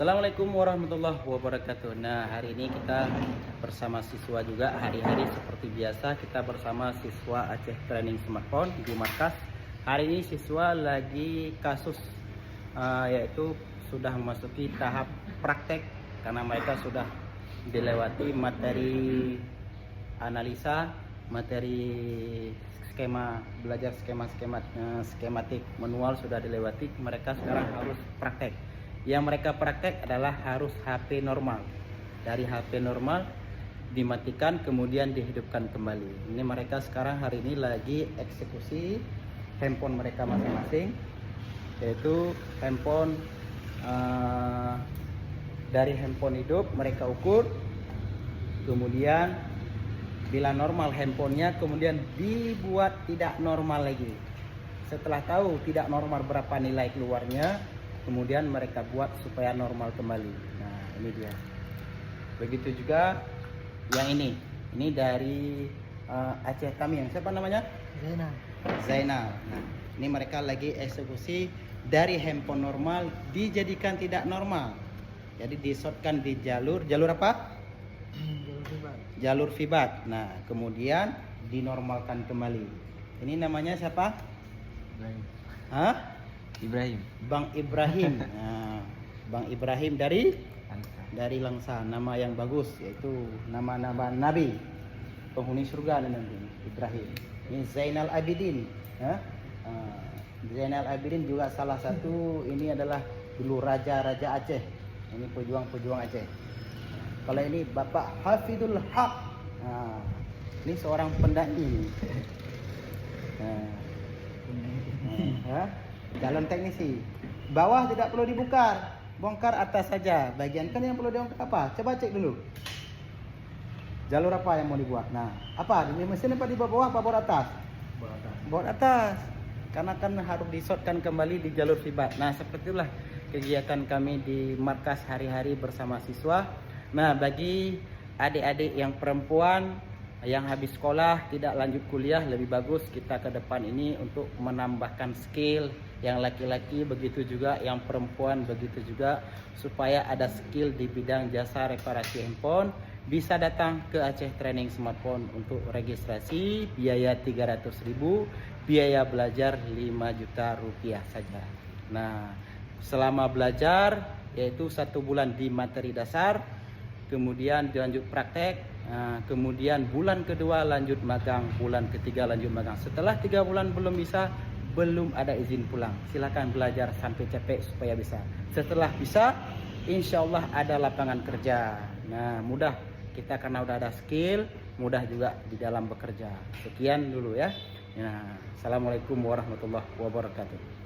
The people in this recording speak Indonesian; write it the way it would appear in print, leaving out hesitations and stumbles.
Assalamualaikum warahmatullahi wabarakatuh. Nah, hari ini kita bersama siswa juga. Hari-hari seperti biasa kita bersama siswa Aceh Training Smartphone di markas. Hari ini siswa lagi kasus yaitu sudah memasuki tahap praktek karena mereka sudah dilewati materi analisa, materi skema belajar skematik manual sudah dilewati. Mereka sekarang harus praktek. Yang mereka praktek adalah harus HP normal. Dari HP normal dimatikan kemudian dihidupkan kembali. Ini mereka sekarang hari ini lagi eksekusi handphone mereka masing-masing, yaitu handphone dari handphone hidup mereka ukur, kemudian bila normal handphonenya kemudian dibuat tidak normal lagi. Setelah tahu tidak normal berapa nilai keluarnya, kemudian mereka buat supaya normal kembali. Nah, ini dia. Begitu juga yang ini dari Aceh Tamiang. Siapa namanya? Zainal. Nah, ini mereka lagi eksekusi dari handphone normal dijadikan tidak normal. Jadi disotkan di jalur apa? Jalur fibat. Nah, kemudian dinormalkan kembali. Ini namanya siapa? Ibrahim. Bang Ibrahim. Nah, Bang Ibrahim dari Langsa. Nama yang bagus, yaitu nama-nama Nabi penghuni surga nanti. Ibrahim. Ini Zainal Abidin. Zainal Abidin juga salah satu, ini adalah dulu raja-raja Aceh. Ini pejuang-pejuang Aceh. Kalau ini Bapak Hafidul Haq. Ini seorang pendaki. Calon teknisi. Bawah tidak perlu dibuka, bongkar atas saja. Bagian kan yang perlu diangkat apa? Coba cek dulu. Jalur apa yang mau dibuat? Nah, apa? Di mesin apa di bawah apa bawah atas? Bawah atas. Karena kan harus disotkan kembali di jalur fibat. Nah, seperti itulah kegiatan kami di markas hari-hari bersama siswa. Nah, bagi adik-adik yang perempuan yang habis sekolah tidak lanjut kuliah, lebih bagus kita ke depan ini untuk menambahkan skill. Yang laki-laki begitu juga, yang perempuan begitu juga, supaya ada skill di bidang jasa reparasi handphone. Bisa datang ke Aceh Training Smartphone untuk registrasi, biaya 300.000, biaya belajar 5 juta rupiah saja. Nah, selama belajar yaitu 1 bulan di materi dasar, kemudian dilanjut praktek, kemudian bulan kedua lanjut magang, bulan ketiga lanjut magang. Setelah 3 bulan belum ada izin pulang, silakan belajar sampai capek supaya bisa. Setelah bisa, insya Allah ada lapangan kerja. Nah, mudah kita karena udah ada skill, mudah juga di dalam bekerja. Sekian dulu ya. Nah, Assalamualaikum warahmatullahi wabarakatuh.